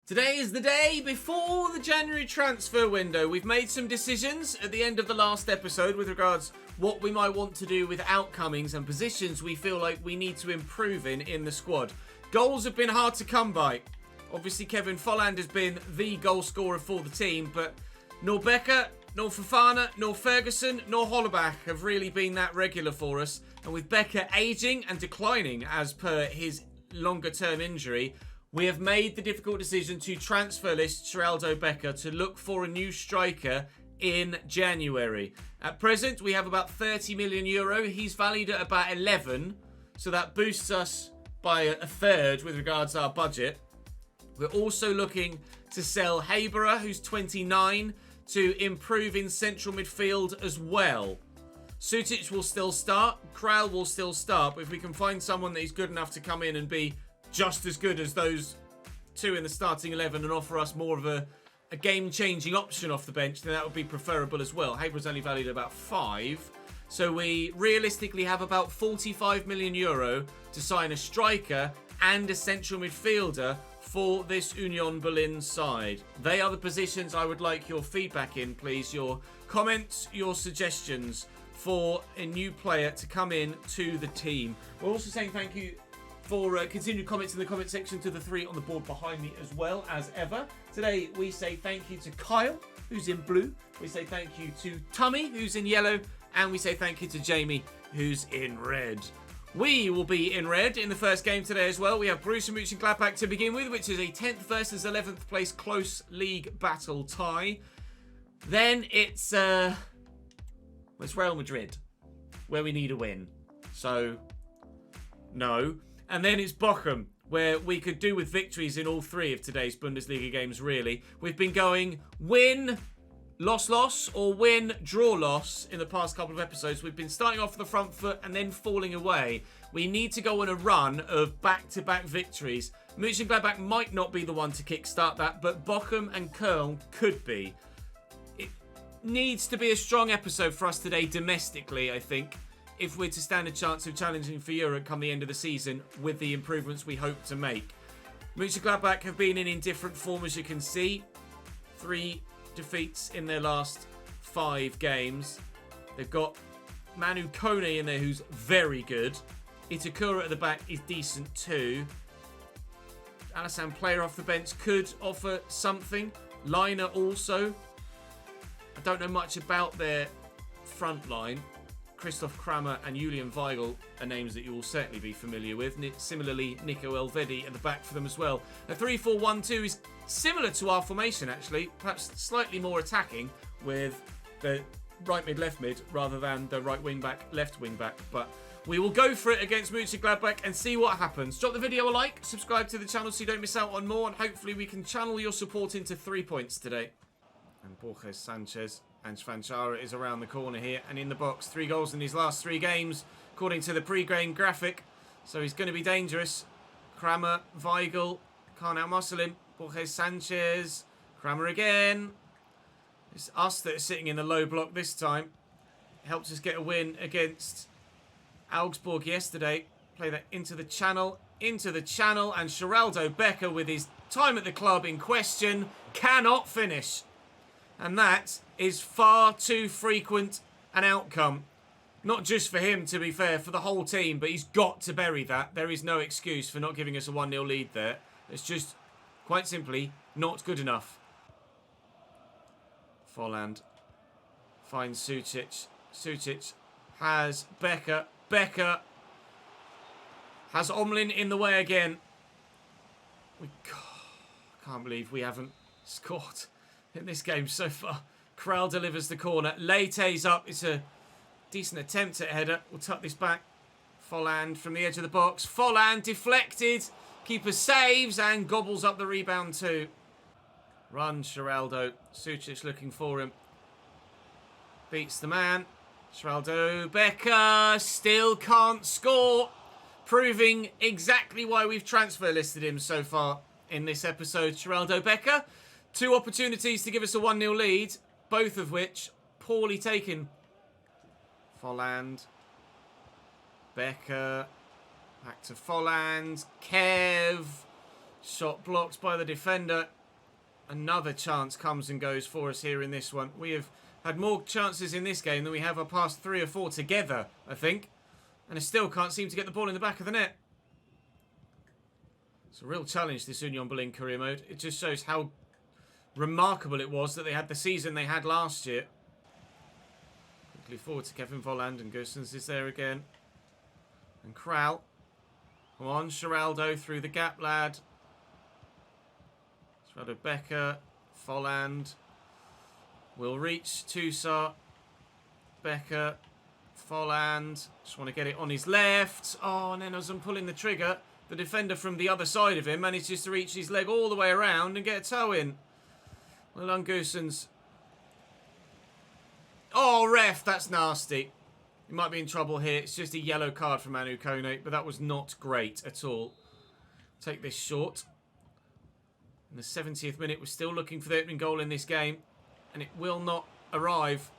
Today is the day before the January transfer window. We've made some decisions at the end of the last episode with regards what we might want to do with outcomings and positions we feel like we need to improve in the squad. Goals have been hard to come by. Obviously, Kevin Folland has been the goal scorer for the team, but nor Becker, nor Fofana, nor Ferguson, nor Hollebach have really been that regular for us. And with Becker ageing and declining as per his longer-term injury, we have made the difficult decision to transfer list Geraldo Becker to look for a new striker in January. At present, we have about 30 million euro. He's valued at about 11, so that boosts us by a third with regards to our budget. We're also looking to sell Haberer, who's 29, to improve in central midfield as well. Sutic will still start, Kral will still start, but if we can find someone that is good enough to come in and be just as good as those two in the starting 11 and offer us more of a game-changing option off the bench, then that would be preferable as well. Haber's only valued at about 5, so we realistically have about 45 million euro to sign a striker and a central midfielder for this Union Berlin side. They are the positions I would like your feedback in, please. Your comments, your suggestions for a new player to come in to the team. We're also saying thank you for continued comments in the comment section to the 3 on the board behind me as well as ever. Today we say thank you to Kyle, who's in blue. We say thank you to Tummy, who's in yellow. And we say thank you to Jamie, who's in red. We will be in red in the first game today as well. We have Borussia Mönchengladbach to begin with, which is a 10th versus 11th place close league battle tie. Then it's Real Madrid, where we need a win. So, no. And then it's Bochum, where we could do with victories in all 3 of today's Bundesliga games, really. We've been going win, loss, or win, draw, loss in the past couple of episodes. We've been starting off the front foot and then falling away. We need to go on a run of back-to-back victories. Mönchengladbach might not be the one to kickstart that, but Bochum and Köln could be. It needs to be a strong episode for us today domestically, I think, if we're to stand a chance of challenging for Europe come the end of the season with the improvements we hope to make. Mönchengladbach have been in indifferent form, as you can see. 3 defeats in their last 5 games. They've got Manu Kone in there, who's very good. Itakura at the back is decent too. Alassane Player off the bench could offer something. Liner also. I don't know much about their front line. Christoph Kramer and Julian Weigl are names that you will certainly be familiar with. Similarly, Nico Elvedi at the back for them as well. A 3-4-1-2 is similar to our formation, actually. Perhaps slightly more attacking with the right mid, left mid, rather than the right wing back, left wing back. But we will go for it against Mönchengladbach and see what happens. Drop the video a like, subscribe to the channel so you don't miss out on more, and hopefully we can channel your support into 3 points today. And Borges Sanchez and Schwanchara is around the corner here and in the box. 3 goals in his last 3 games, according to the pre-game graphic. So he's going to be dangerous. Kramer, Weigl, can't outmuscle him. Borges Sanchez, Kramer again. It's us that are sitting in the low block this time. Helps us get a win against Augsburg yesterday. Play that into the channel, and Geraldo Becker, with his time at the club in question, cannot finish. And that is far too frequent an outcome. Not just for him, to be fair, for the whole team, but he's got to bury that. There is no excuse for not giving us a 1-0 lead there. It's just, quite simply, not good enough. Folland finds Sutic. Sutic has Becker. Becker has Omlin in the way again. We can't believe we haven't scored in this game so far. Kral delivers the corner. Leite's up. It's a decent attempt at a header. We'll tuck this back. Folland from the edge of the box. Folland deflected. Keeper saves and gobbles up the rebound too. Run, Geraldo. Sucic looking for him. Beats the man. Geraldo Becker still can't score. Proving exactly why we've transfer listed him so far in this episode. Geraldo Becker. 2 opportunities to give us a 1-0 lead, both of which poorly taken. Folland. Becker. Back to Folland. Kev. Shot blocked by the defender. Another chance comes and goes for us here in this one. We have had more chances in this game than we have our past 3 or 4 together, I think. And I still can't seem to get the ball in the back of the net. It's a real challenge, this Union Berlin career mode. It just shows how remarkable it was that they had the season they had last year. Quickly forward to Kevin Volland, and Goossens is there again. And Kral. Come on, Sheraldo through the gap, lad. Sheraldo Becker. Volland. Will reach Toussaint. Becker. Volland. Just want to get it on his left. Oh, and then as I'm pulling the trigger, the defender from the other side of him manages to reach his leg all the way around and get a toe in. Well done, Goossens. Oh, ref, that's nasty. He might be in trouble here. It's just a yellow card for Manu Kone, but that was not great at all. Take this short. In the 70th minute, we're still looking for the opening goal in this game, and it will not arrive.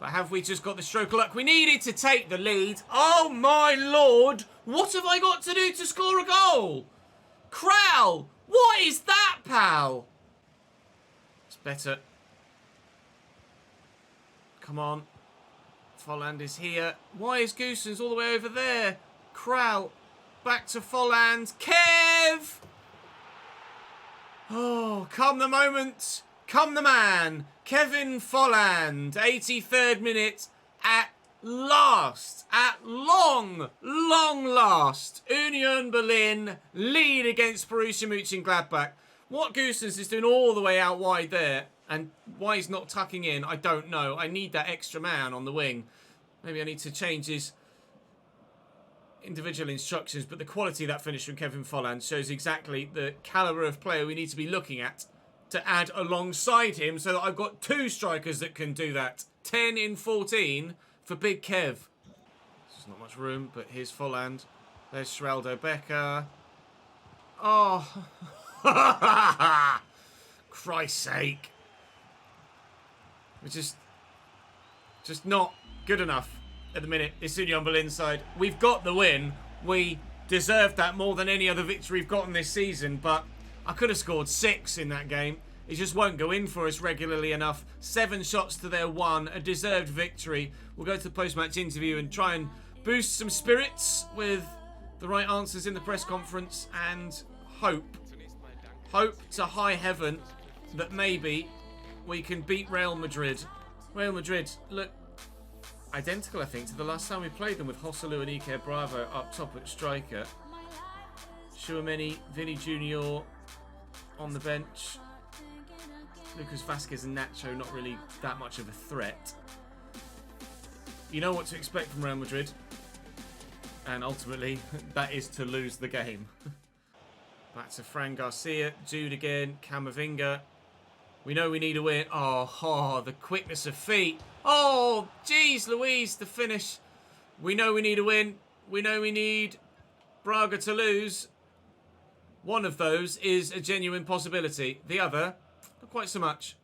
But have we just got the stroke of luck we needed to take the lead? Oh, my Lord. What have I got to do to score a goal? Kral, what is that, pal? It's better. Come on. Volland is here. Why is Goossens all the way over there? Kral. Back to Volland. Kev! Oh, come the moment. Come the man. Kevin Volland. 83rd minute. At last. At long last. Union Berlin lead against Borussia Mönchengladbach. What Goossens is doing all the way out wide there, and why he's not tucking in, I don't know. I need that extra man on the wing. Maybe I need to change his individual instructions, but the quality of that finish from Kevin Volland shows exactly the calibre of player we need to be looking at to add alongside him, so that I've got 2 strikers that can do that. 10 in 14 for Big Kev. There's not much room, but here's Volland. There's Sheraldo Becker. Oh... Christ's sake. We're just not good enough at the minute, this Union Berlin side. We've got the win. We deserved that more than any other victory we've gotten this season, but I could have scored 6 in that game. It just won't go in for us regularly enough. 7 shots to their 1, a deserved victory. We'll go to the post-match interview and try and boost some spirits with the right answers in the press conference, and hope to high heaven that maybe we can beat Real Madrid. Real Madrid look identical, I think, to the last time we played them, with Joselu and Iker Bravo up top at striker. Tchouameni, Vinny Jr. on the bench. Lucas Vazquez and Nacho not really that much of a threat. You know what to expect from Real Madrid. And ultimately, that is to lose the game. Back to Fran Garcia. Jude again. Camavinga. We know we need a win. Oh, the quickness of feet. Oh, geez, Louise, the finish. We know we need a win. We know we need Braga to lose. One of those is a genuine possibility. The other, not quite so much.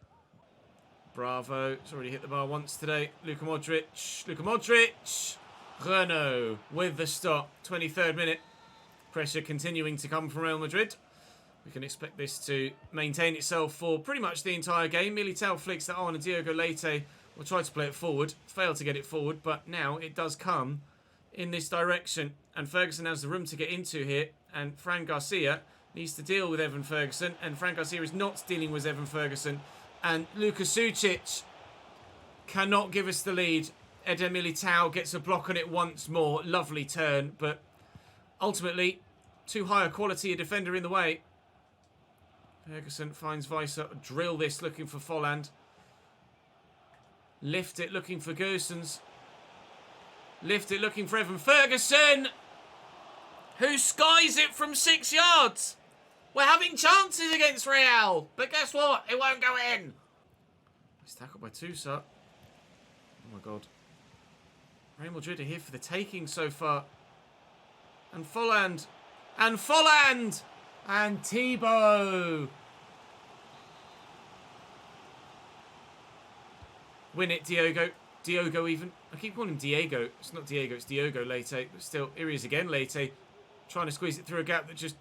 Bravo. It's already hit the bar once today. Luka Modric. Renault with the stop. 23rd minute. Pressure continuing to come from Real Madrid. We can expect this to maintain itself for pretty much the entire game. Militao flicks that on, and Diogo Leite will try to play it forward. Failed to get it forward, but now it does come in this direction. And Ferguson has the room to get into here. And Fran Garcia needs to deal with Evan Ferguson. And Fran Garcia is not dealing with Evan Ferguson. And Luka Sucic cannot give us the lead. Eder Militao gets a block on it once more. Lovely turn, but ultimately, too high a quality a defender in the way. Ferguson finds Weiser. Drill this, looking for Volland. Lift it, looking for Goossens. Lift it, looking for Evan Ferguson, who skies it from 6 yards. We're having chances against Real, but guess what? It won't go in. It's tackled by Toussaint. Oh my God. Real Madrid are here for the taking so far. And Volland. And Volland. And Thibaut. Win it, Diogo. Diogo even. I keep calling him Diego. It's not Diego, it's Diogo Leite. But still, here he is again, Leite. Trying to squeeze it through a gap that just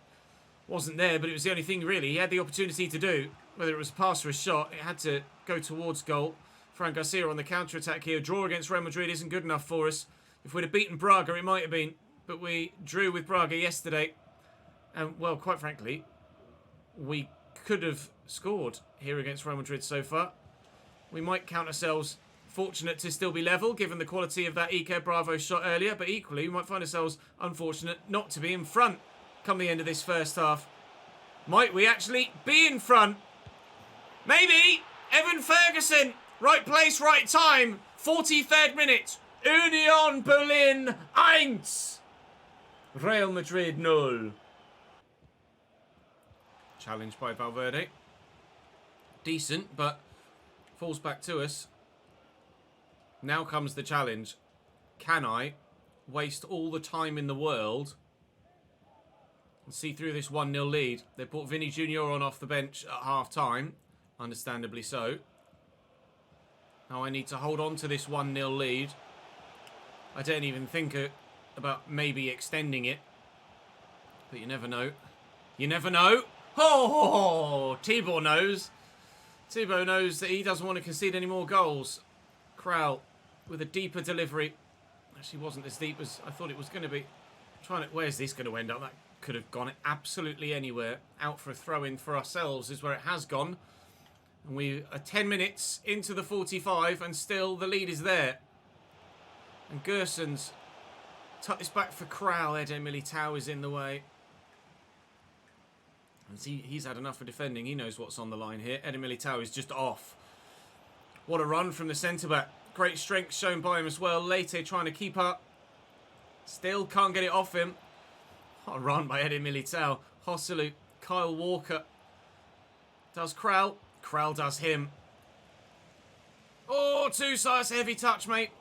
wasn't there, but it was the only thing really he had the opportunity to do. whether it was a pass or a shot, it had to go towards goal. Fran Garcia on the counter-attack here. Draw against Real Madrid isn't good enough for us. If we'd have beaten Braga, it might have been. But we drew with Braga yesterday. And, well, quite frankly, we could have scored here against Real Madrid so far. We might count ourselves fortunate to still be level, given the quality of that Iker Bravo shot earlier. But equally, we might find ourselves unfortunate not to be in front come the end of this first half. Might we actually be in front? Maybe! Evan Ferguson! Right place, right time. 43rd minute. Union Berlin 1. Real Madrid 0. Challenge by Valverde. Decent, but falls back to us. Now comes the challenge. Can I waste all the time in the world and see through this 1-0 lead? They brought Vinny Jr. on off the bench at half-time. Understandably so. Now I need to hold on to this 1-0 lead. I don't even think about maybe extending it. But you never know. You never know. Oh, Tibor knows. Tibor knows that he doesn't want to concede any more goals. Král with a deeper delivery. Actually wasn't as deep as I thought it was going to be. Where's this going to end up? That could have gone absolutely anywhere. Out for a throw-in for ourselves is where it has gone. And we are 10 minutes into the 45 and still the lead is there. And Gerson's tucked this back for Král. Eder Militao is in the way. And he's had enough of defending. He knows what's on the line here. Eder Militao is just off. What a run from the centre-back. Great strength shown by him as well. Leite trying to keep up. Still can't get it off him. What a run by Eder Militao. Joselu, Kyle Walker. Does Král. Král does him. Oh, that's a heavy touch, mate.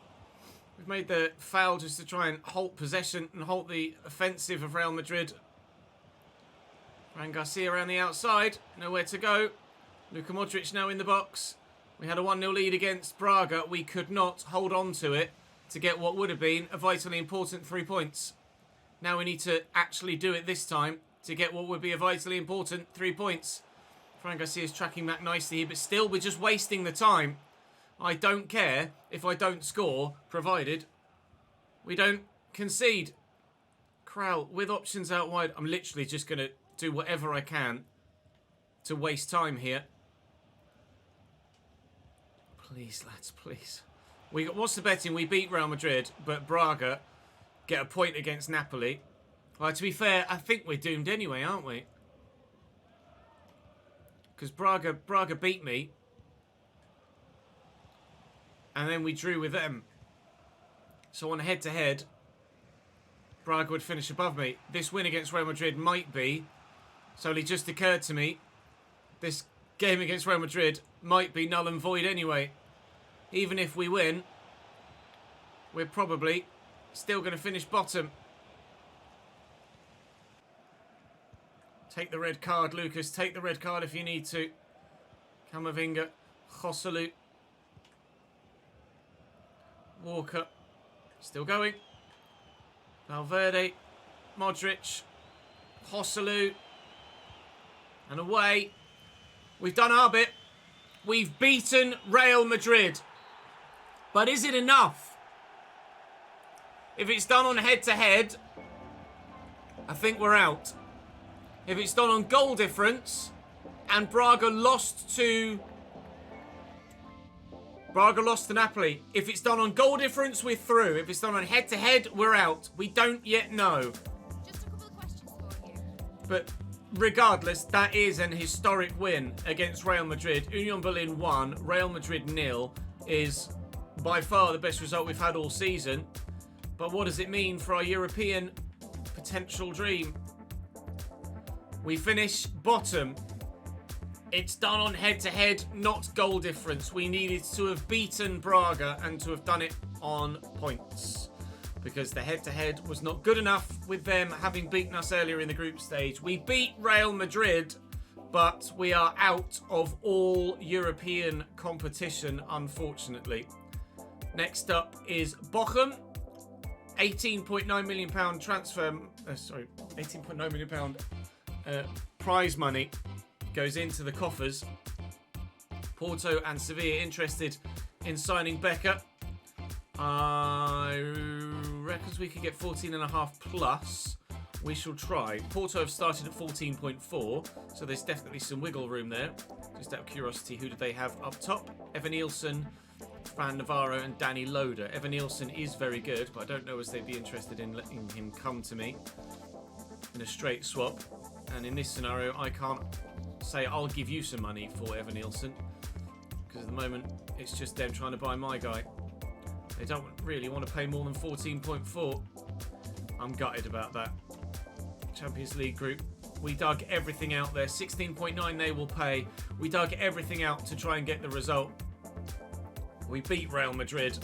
We've made the foul just to try and halt possession and halt the offensive of Real Madrid. Fran Garcia around the outside. Nowhere to go. Luka Modric now in the box. We had a 1-0 lead against Braga. We could not hold on to it to get what would have been a vitally important 3 points. Now we need to actually do it this time to get what would be a vitally important 3 points. Fran Garcia's tracking back nicely here, but still we're just wasting the time. I don't care if I don't score, provided we don't concede. Král with options out wide. I'm literally just going to do whatever I can to waste time here. Please, lads, please. What's the betting? We beat Real Madrid, but Braga get a point against Napoli. Well, to be fair, I think we're doomed anyway, aren't we? Because Braga beat me. And then we drew with them. So on head-to-head, Braga would finish above me. This win against Real Madrid might be, so it just occurred to me, this game against Real Madrid might be null and void anyway. Even if we win, we're probably still going to finish bottom. Take the red card, Lucas. Take the red card if you need to. Camavinga, Joselu, Walker, still going. Valverde, Modric, Joselu, and away. We've done our bit. We've beaten Real Madrid. But is it enough? If it's done on head-to-head, I think we're out. If it's done on goal difference, and Braga lost to Napoli. If it's done on goal difference, we're through. If it's done on head-to-head, we're out. We don't yet know. Just a couple of questions for you. But regardless, that is an historic win against Real Madrid. Union Berlin 1, Real Madrid 0 is by far the best result we've had all season. But what does it mean for our European potential dream? We finish bottom. It's done on head-to-head, not goal difference. We needed to have beaten Braga and to have done it on points, because the head-to-head was not good enough with them having beaten us earlier in the group stage. We beat Real Madrid, but we are out of all European competition, unfortunately. Next up is Bochum. £18.9 million transfer... £18.9 million prize money goes into the coffers. Porto and Sevilla interested in signing Becker. I reckons we could get 14.5 plus. We shall try. Porto have started at 14.4, so there's definitely some wiggle room there. Just out of curiosity, who do they have up top? Evan Nielsen, Fran Navarro and Danny Loader. Evan Nielsen is very good, but I don't know as they'd be interested in letting him come to me in a straight swap. And in this scenario, I can't say I'll give you some money for Evan Nielsen, because at the moment it's just them trying to buy my guy. They don't really want to pay more than 14.4. I'm gutted about that. Champions League group. We dug everything out there. 16.9 they will pay. We dug everything out to try and get the result. We beat Real Madrid,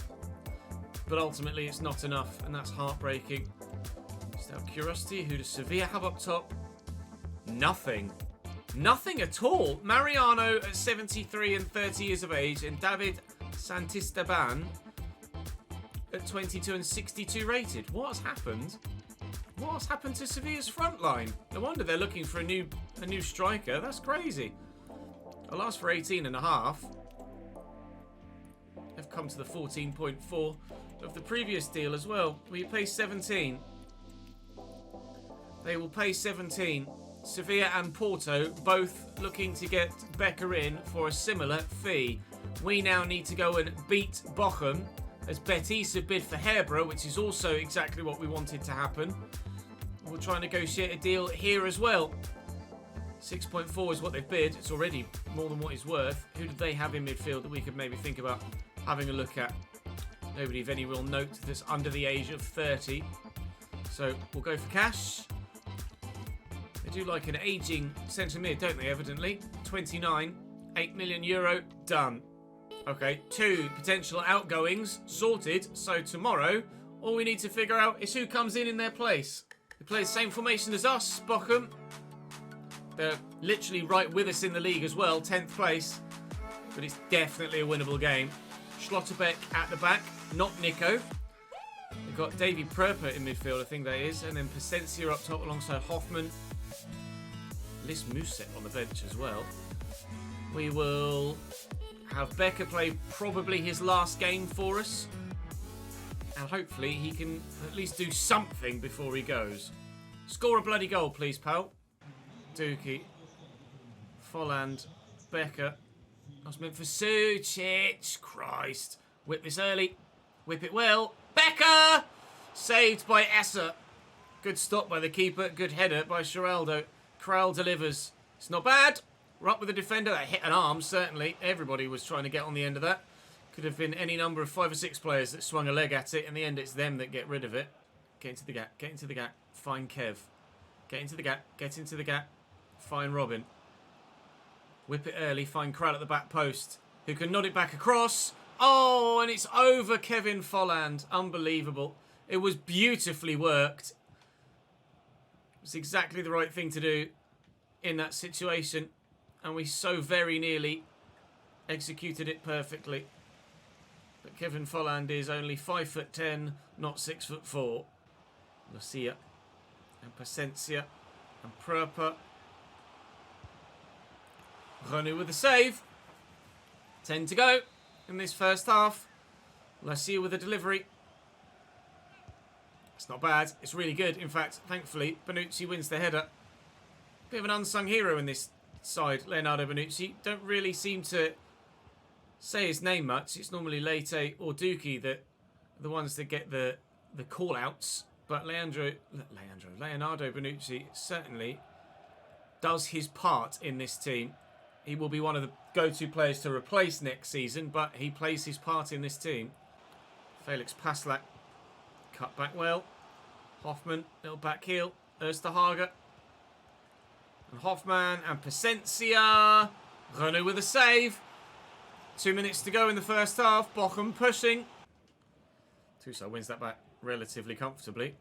but ultimately it's not enough, and that's heartbreaking. Just out of curiosity, who does Sevilla have up top? Nothing. Nothing at all. Mariano at 73 and 30 years of age, and David Santisteban at 22 and 62 rated. What has happened? What has happened to Sevilla's front line? No wonder they're looking for a new striker. That's crazy. I'll ask for 18 and a half. They've come to the 14.4 of the previous deal as well. Will you pay 17? They will pay 17. Sevilla and Porto both looking to get Becker in for a similar fee. We now need to go and beat Bochum, as Betis have bid for Hebra, which is also exactly what we wanted to happen. We'll try and negotiate a deal here as well. 6.4 is what they've bid. It's already more than what he's worth. Who do they have in midfield that we could maybe think about having a look at? Nobody of any real note that's under the age of 30. So we'll go for cash. They do like an ageing centre mid, don't they, evidently? 29, 8 million euro, done. Okay, 2 potential outgoings sorted. So tomorrow, all we need to figure out is who comes in their place. They play the same formation as us, Bochum. They're literally right with us in the league as well, 10th place. But it's definitely a winnable game. Schlotterbeck at the back, not Nico. We've got Davy Pröper in midfield, I think that is. And then Pacencia up top alongside Hoffman. Lis Muset on the bench as well. We will have Becker play probably his last game for us. And hopefully he can at least do something before he goes. Score a bloody goal, please, pal. Dookie. Folland. Becker. That's meant for Sucic. Christ. Whip this early. Whip it well. Becker! Saved by Esser. Good stop by the keeper. Good header by Geraldo. Kral delivers. It's not bad. We're up with the defender. That hit an arm, certainly. Everybody was trying to get on the end of that. Could have been any number of 5 or 6 players that swung a leg at it. In the end, it's them that get rid of it. Get into the gap. Get into the gap. Find Kev. Get into the gap. Get into the gap. Find Robin. Whip it early. Find Kral at the back post, who can nod it back across. Oh, and it's over Kevin Folland. Unbelievable. It was beautifully worked. It's exactly the right thing to do in that situation. And we so very nearly executed it perfectly. But Kevin Folland is only 5'10", not 6'4". Lucia and Pacencia and Pröper. Renu with the save. 10 to go in this first half. Lucia with a delivery. It's not bad. It's really good. In fact, thankfully, Bonucci wins the header. Bit of an unsung hero in this side, Leonardo Bonucci. Don't really seem to say his name much. It's normally Leite or Dookie that are the ones that get the call-outs. But Leonardo Bonucci certainly does his part in this team. He will be one of the go-to players to replace next season, but he plays his part in this team. Felix Paslak cut back well. Hoffman, little back heel. Osterhager. And Hoffman and Pacencia. Renault with a save. 2 minutes to go in the first half. Bochum pushing. Tuso wins that back relatively comfortably.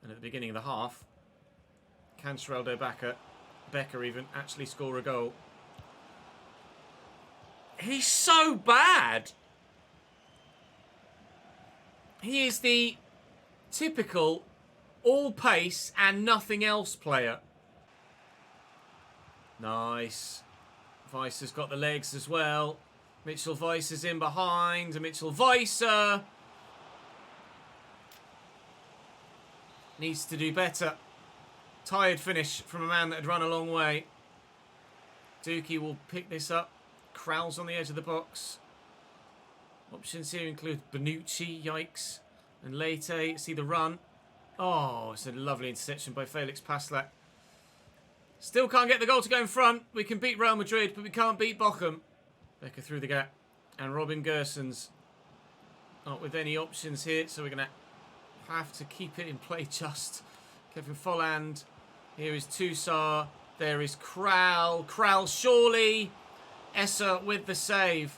And at the beginning of the half, can Geraldo Becker even actually score a goal? He's so bad. He is the typical all pace and nothing else player. Nice. Weiss has got the legs as well. Mitchell Weiss is in behind. Mitchell Weiss needs to do better. Tired finish from a man that had run a long way. Dookie will pick this up. Crowls on the edge of the box. Options here include Bonucci, yikes. And Leite, see the run. Oh, it's a lovely interception by Felix Paslak. Still can't get the goal to go in front. We can beat Real Madrid, but we can't beat Bochum. Becker through the gap. And Robin Gersons not with any options here, so we're going to have to keep it in play just. Kevin Folland. Here is Toussaint. There is Kral. Kral surely. Esser with the save.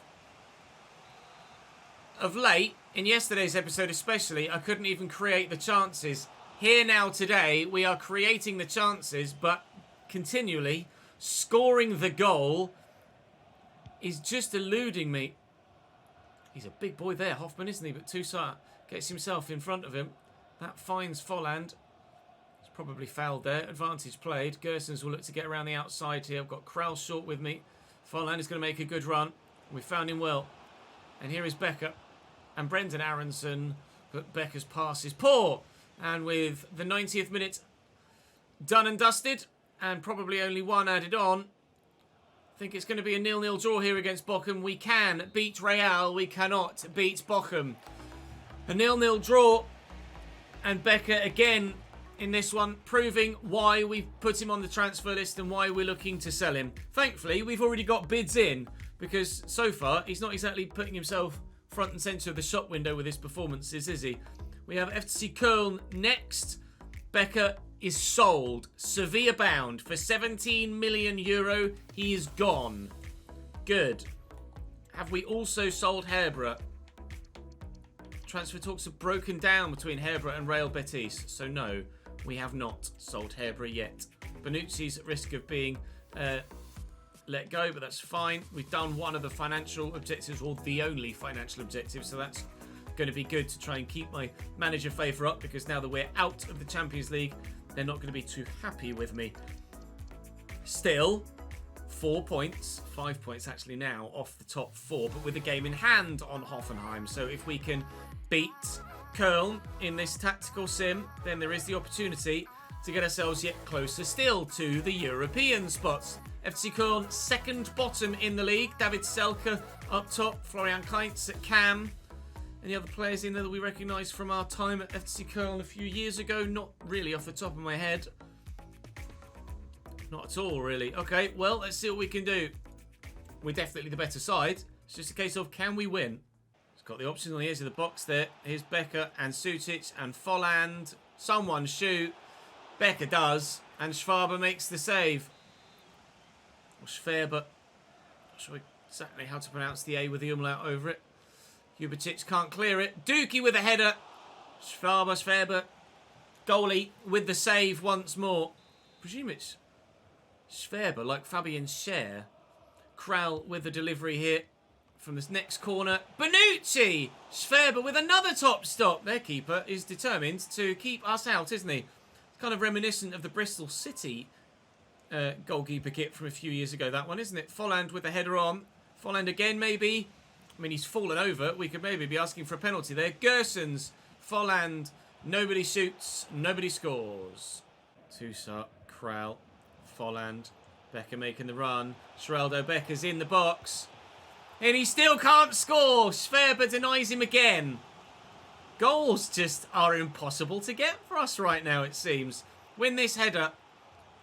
Of late, in yesterday's episode especially, I couldn't even create the chances. Here now today, we are creating the chances, but continually scoring the goal is just eluding me. He's a big boy there, Hoffman, isn't he? But Toussaint gets himself in front of him. That finds Folland. It's probably fouled there. Advantage played. Gersons will look to get around the outside here. I've got Kral short with me. Folland is going to make a good run. We found him well. And here is Becker. And Brendan Aronson. But Becker's pass is poor. And with the 90th minute done and dusted, and probably only one added on, I think it's going to be a 0-0 draw here against Bochum. We can beat Real. We cannot beat Bochum. A 0-0 draw. And Becker again in this one, proving why we've put him on the transfer list and why we're looking to sell him. Thankfully, we've already got bids in, because so far he's not exactly putting himself front and centre of the shop window with his performances, is he? We have FC Köln next. Becker is sold. Sevilla bound for €17 million. He is gone. Good. Have we also sold Herbra? Transfer talks have broken down between Herbra and Real Betis. So no, we have not sold Herbra yet. Bonucci's at risk of being let go, but that's fine. We've done one of the financial objectives, or the only financial objective, so that's going to be good to try and keep my manager favour up, because now that we're out of the Champions League, they're not going to be too happy with me. Still, 4 points, 5 points actually now off the top four, but with a game in hand on Hoffenheim. So if we can beat Köln in this tactical sim, then there is the opportunity to get ourselves yet closer still to the European spots. FC Köln second bottom in the league. David Selke up top. Florian Kainz at cam. Any other players in there that we recognise from our time at FC Köln a few years ago? Not really off the top of my head. Not at all, really. Okay, well, let's see what we can do. We're definitely the better side. It's just a case of, can we win? It's got the options on the edge of the box there. Here's Becker and Sutic and Folland. Someone shoot. Becker does. And Schwaber makes the save. Or Schwerber. Not sure exactly how to pronounce the A with the umlaut over it. Hubertic can't clear it. Dookie with a header. Schwerber. Goalie with the save once more. Presume it's Schwerber, like Fabian Schär. Kral with the delivery here from this next corner. Bonucci! Schwerber with another top stop. Their keeper is determined to keep us out, isn't he? It's kind of reminiscent of the Bristol City goalkeeper kit from a few years ago, that one, isn't it? Folland with the header on. Folland again, maybe. I mean, he's fallen over. We could maybe be asking for a penalty there. Gersons, Folland. Nobody shoots. Nobody scores. Toussaint, Kral, Folland. Becker making the run. Sheraldo Becker's in the box. And he still can't score. Schwerber denies him again. Goals just are impossible to get for us right now, it seems. Win this header.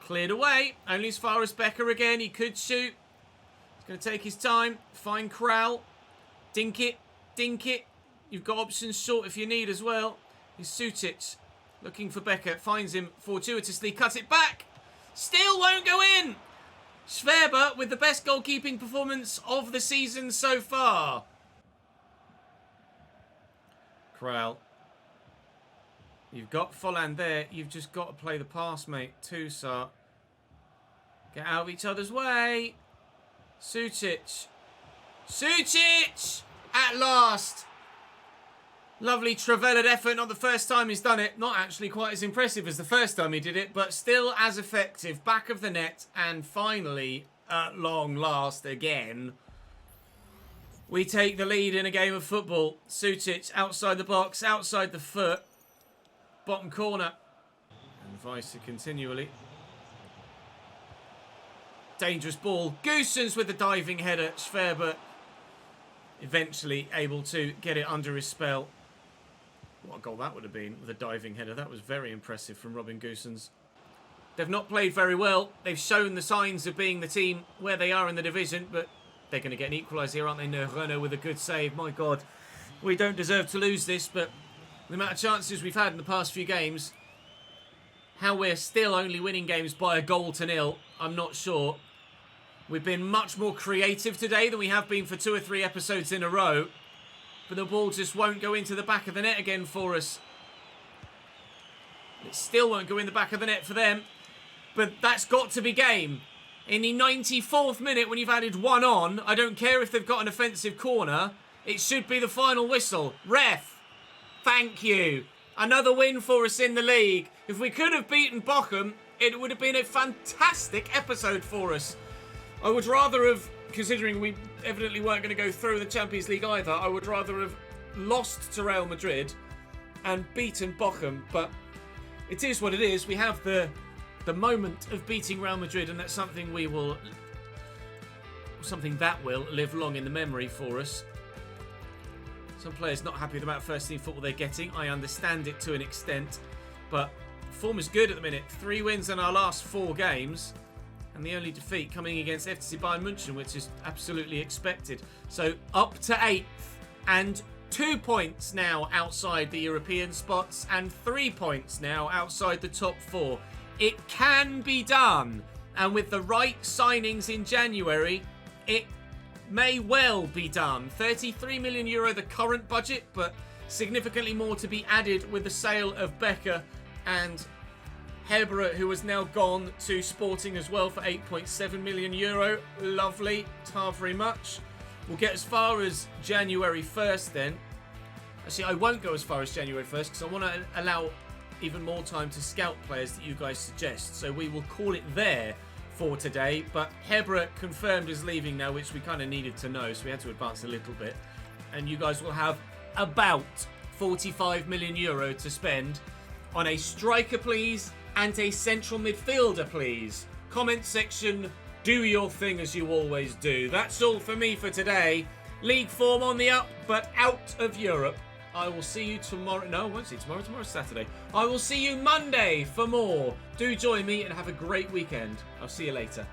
Cleared away. Only as far as Becker again. He could shoot. He's going to take his time. Find Kral. Dink it. Dink it. You've got options short if you need as well. He's Sutic. Looking for Becker. Finds him fortuitously. Cut it back. Still won't go in. Schwerber with the best goalkeeping performance of the season so far. Kral. You've got Folland there. You've just got to play the pass, mate. Toussaint. Get out of each other's way. Sutic. Sutic! At last. Lovely travailed effort, not the first time he's done it. Not actually quite as impressive as the first time he did it, but still as effective. Back of the net, and finally, at long last again, we take the lead in a game of football. Sutic outside the box, outside the foot. Bottom corner. And Weiser continually. Dangerous ball. Goossens with the diving header. Schwerber eventually able to get it under his spell. What a goal that would have been with a diving header. That was very impressive from Robin Goossens. They've not played very well. They've shown the signs of being the team where they are in the division, but they're going to get an equaliser here, aren't they? No, Renault with a good save. My God, we don't deserve to lose this, but the amount of chances we've had in the past few games, how we're still only winning games by a goal to nil, I'm not sure. We've been much more creative today than we have been for 2 or 3 episodes in a row. But the ball just won't go into the back of the net again for us. It still won't go in the back of the net for them. But that's got to be game. In the 94th minute, when you've added 1 on, I don't care if they've got an offensive corner, it should be the final whistle. Ref, thank you. Another win for us in the league. If we could have beaten Bochum, it would have been a fantastic episode for us. I would rather have, considering we evidently weren't going to go through the Champions League either, I would rather have lost to Real Madrid and beaten Bochum. But it is what it is. We have the moment of beating Real Madrid, and that's something that will live long in the memory for us. Some players not happy with the amount of first team football they're getting. I understand it to an extent, but form is good at the minute. 3 wins in our last 4 games. And the only defeat coming against FC Bayern München, which is absolutely expected. So up to 8th and 2 points now outside the European spots and 3 points now outside the top 4. It can be done. And with the right signings in January, it may well be done. 33 million euro the current budget, but significantly more to be added with the sale of Becker and Hebra, who has now gone to Sporting as well for 8.7 million euro. Lovely. Tar very much. We'll get as far as January 1st then. Actually, I won't go as far as January 1st because I want to allow even more time to scout players that you guys suggest. So we will call it there for today. But Hebra confirmed is leaving now, which we kind of needed to know. So we had to advance a little bit. And you guys will have about 45 million euro to spend on a striker, please, and a central midfielder, please. Comment section, do your thing as you always do. That's all for me for today. League form on the up, but out of Europe. I will see you tomorrow. No, I won't see you tomorrow. Tomorrow's Saturday. I will see you Monday for more. Do join me and have a great weekend. I'll see you later.